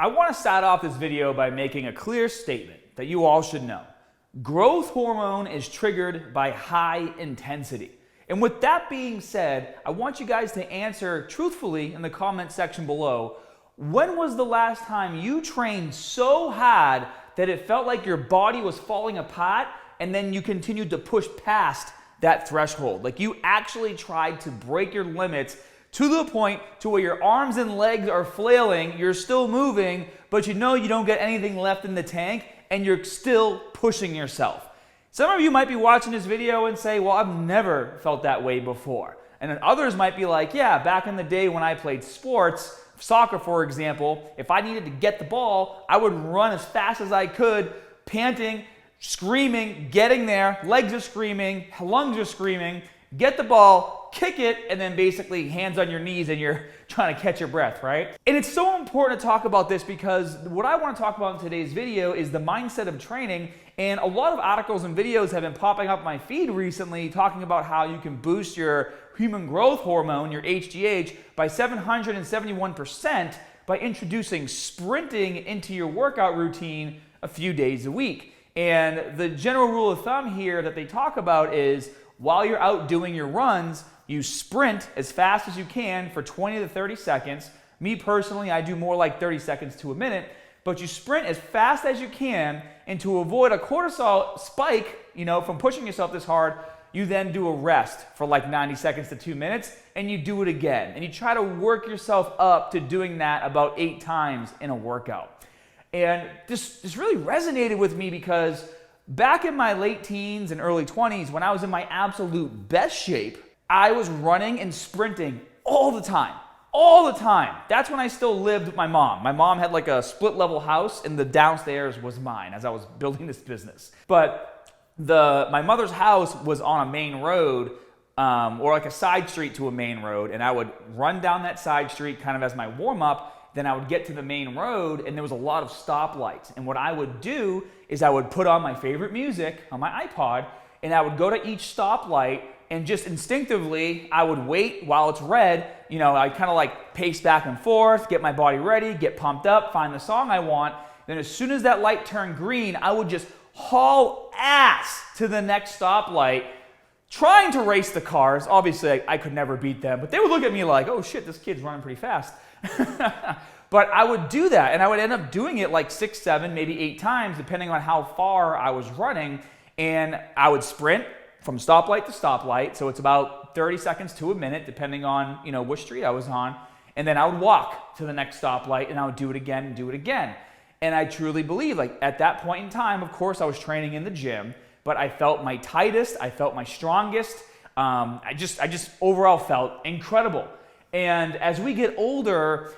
I want to start off this video by making a clear statement that you all should know. Growth hormone is triggered by high intensity. And with that being said, I want you guys to answer truthfully in the comment section below, when was the last time you trained so hard that it felt like your body was falling apart and then you continued to push past that threshold? Like you actually tried to break your limits to the point to where your arms and legs are flailing, you're still moving, but you know you don't get anything left in the tank and you're still pushing yourself. Some of you might be watching this video and say, well, I've never felt that way before. And then others might be like, yeah, back in the day when I played sports, soccer for example, if I needed to get the ball, I would run as fast as I could, panting, screaming, getting there, legs are screaming, lungs are screaming, get the ball, kick it, and then basically hands on your knees and you're trying to catch your breath, right? And it's so important to talk about this because what I want to talk about in today's video is the mindset of training. And a lot of articles and videos have been popping up my feed recently talking about how you can boost your human growth hormone, your HGH, by 771% by introducing sprinting into your workout routine a few days a week. And the general rule of thumb here that they talk about is while you're out doing your runs, you sprint as fast as you can for 20 to 30 seconds. Me personally, I do more like 30 seconds to a minute, but you sprint as fast as you can, and to avoid a cortisol spike, from pushing yourself this hard, you then do a rest for like 90 seconds to 2 minutes, and you do it again. And you try to work yourself up to doing that about 8 times in a workout. And this really resonated with me because back in my late teens and early 20s, when I was in my absolute best shape, I was running and sprinting all the time. All the time. That's when I still lived with my mom. My mom had like a split level house and the downstairs was mine as I was building this business. But my mother's house was on a main road or like a side street to a main road, and I would run down that side street kind of as my warm up. Then I would get to the main road and there was a lot of stoplights. And what I would do is I would put on my favorite music on my iPod and I would go to each stoplight and just instinctively I would wait while it's red. I kind of like pace back and forth, get my body ready, get pumped up, find the song I want. Then as soon as that light turned green, I would just haul ass to the next stoplight, trying to race the cars. Obviously, I could never beat them, but they would look at me like, oh shit, this kid's running pretty fast. But I would do that, and I would end up doing it like 6, 7, maybe 8 times, depending on how far I was running. And I would sprint from stoplight to stoplight, so it's about 30 seconds to a minute, depending on which street I was on. And then I would walk to the next stoplight, and I would do it again and do it again. And I truly believe, like at that point in time, of course, I was training in the gym, but I felt my tightest, I felt my strongest. I just overall felt incredible. And as we get older,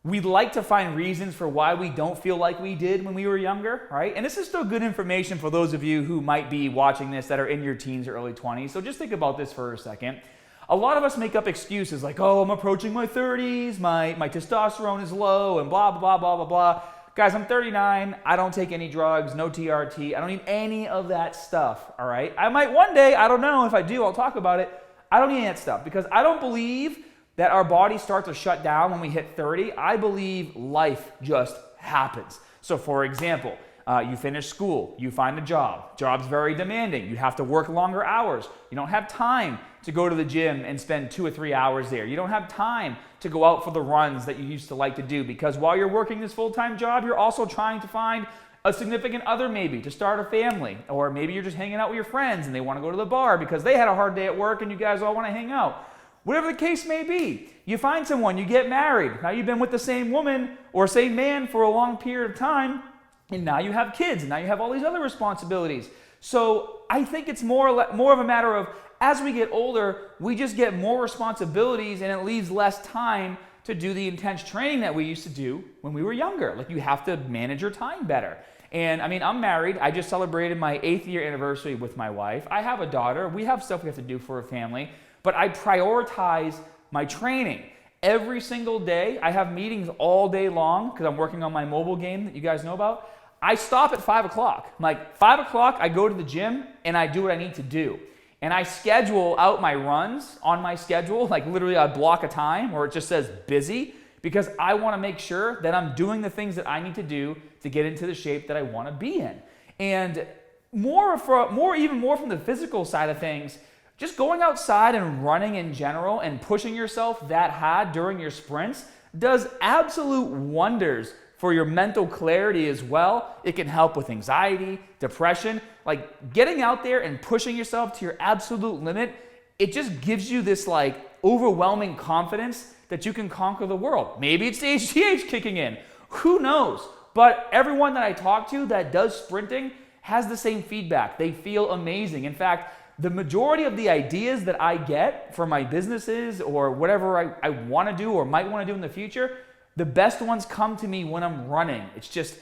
we'd like to find reasons for why we don't feel like we did when we were younger, right? And this is still good information for those of you who might be watching this that are in your teens or early 20s. So just think about this for a second. A lot of us make up excuses like, oh, I'm approaching my 30s, my testosterone is low, and blah, blah, blah, blah, blah. Guys, I'm 39. I don't take any drugs, no TRT. I don't need any of that stuff, all right? I might one day, I don't know. If I do, I'll talk about it. I don't need any of that stuff because I don't believe that our bodies start to shut down when we hit 30. I believe life just happens. So for example, you finish school, you find a job. Job's very demanding. You have to work longer hours. You don't have time to go to the gym and spend 2 or 3 hours there. You don't have time to go out for the runs that you used to like to do because while you're working this full-time job, you're also trying to find a significant other maybe to start a family. Or maybe you're just hanging out with your friends and they want to go to the bar because they had a hard day at work and you guys all want to hang out. Whatever the case may be, you find someone, you get married. Now you've been with the same woman or same man for a long period of time, and now you have kids, and now you have all these other responsibilities. So I think it's more of a matter of as we get older, we just get more responsibilities and it leaves less time to do the intense training that we used to do when we were younger. Like you have to manage your time better. And I mean, I'm married. I just celebrated my 8th year anniversary with my wife. I have a daughter. We have stuff we have to do for a family. But I prioritize my training. Every single day, I have meetings all day long because I'm working on my mobile game that you guys know about. I stop at 5 o'clock. Like 5 o'clock, I go to the gym and I do what I need to do. And I schedule out my runs on my schedule. Like literally I block a time where it just says busy because I want to make sure that I'm doing the things that I need to do to get into the shape that I want to be in. And more from the physical side of things, just going outside and running in general and pushing yourself that hard during your sprints does absolute wonders for your mental clarity as well. It can help with anxiety, depression. Like getting out there and pushing yourself to your absolute limit, it just gives you this like overwhelming confidence that you can conquer the world. Maybe it's the HGH kicking in. Who knows? But everyone that I talk to that does sprinting has the same feedback. They feel amazing. In fact, the majority of the ideas that I get for my businesses or whatever I want to do or might want to do in the future, the best ones come to me when I'm running. It's just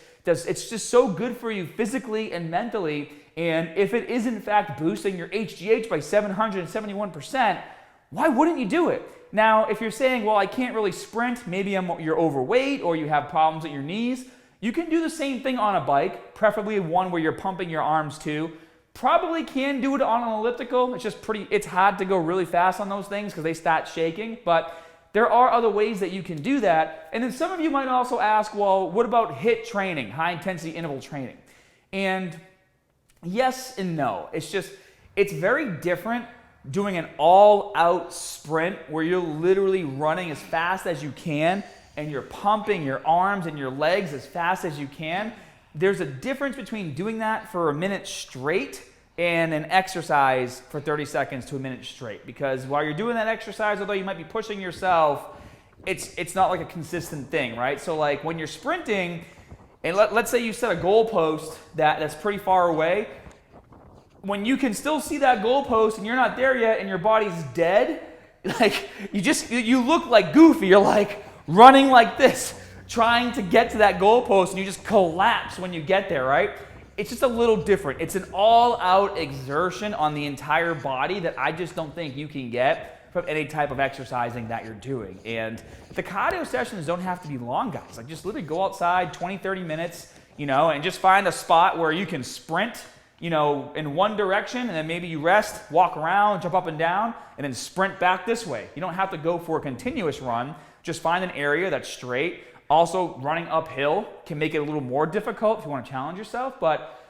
so good for you physically and mentally. And if it is in fact boosting your HGH by 771%, why wouldn't you do it? Now, if you're saying, well, I can't really sprint, maybe you're overweight or you have problems at your knees, you can do the same thing on a bike, preferably one where you're pumping your arms too. Probably can do it on an elliptical. It's hard to go really fast on those things because they start shaking, but there are other ways that you can do that. And then some of you might also ask, well, what about HIIT training, high intensity interval training? And yes and no. It's very different doing an all-out sprint where you're literally running as fast as you can and you're pumping your arms and your legs as fast as you can. There's a difference between doing that for a minute straight and an exercise for 30 seconds to a minute straight. Because while you're doing that exercise, although you might be pushing yourself, it's not like a consistent thing, right? So like when you're sprinting, and let's say you set a goalpost that's pretty far away, when you can still see that goalpost and you're not there yet and your body's dead, like you look like Goofy. You're like running like this, trying to get to that goalpost, and you just collapse when you get there, right? It's just a little different. It's an all-out exertion on the entire body that I just don't think you can get from any type of exercising that you're doing. And the cardio sessions don't have to be long, guys. Like just literally go outside 20, 30 minutes, and just find a spot where you can sprint, in one direction, and then maybe you rest, walk around, jump up and down, and then sprint back this way. You don't have to go for a continuous run. Just find an area that's straight. Also, running uphill can make it a little more difficult if you want to challenge yourself, but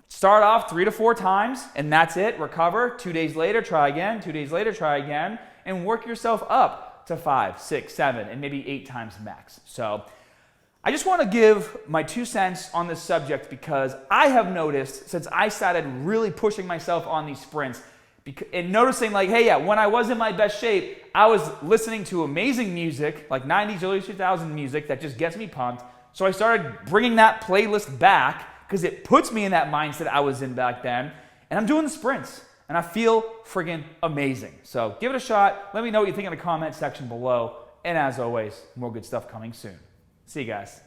start off 3 to 4 times, and that's it. Recover. 2 days later, try again. 2 days later, try again, and work yourself up to 5, 6, 7, and maybe 8 times max. So I just want to give my 2 cents on this subject because I have noticed since I started really pushing myself on these sprints and noticing like, hey, yeah, when I was in my best shape, I was listening to amazing music, like 90s, early 2000s music that just gets me pumped. So I started bringing that playlist back because it puts me in that mindset I was in back then. And I'm doing the sprints and I feel friggin' amazing. So give it a shot. Let me know what you think in the comment section below. And as always, more good stuff coming soon. See you guys.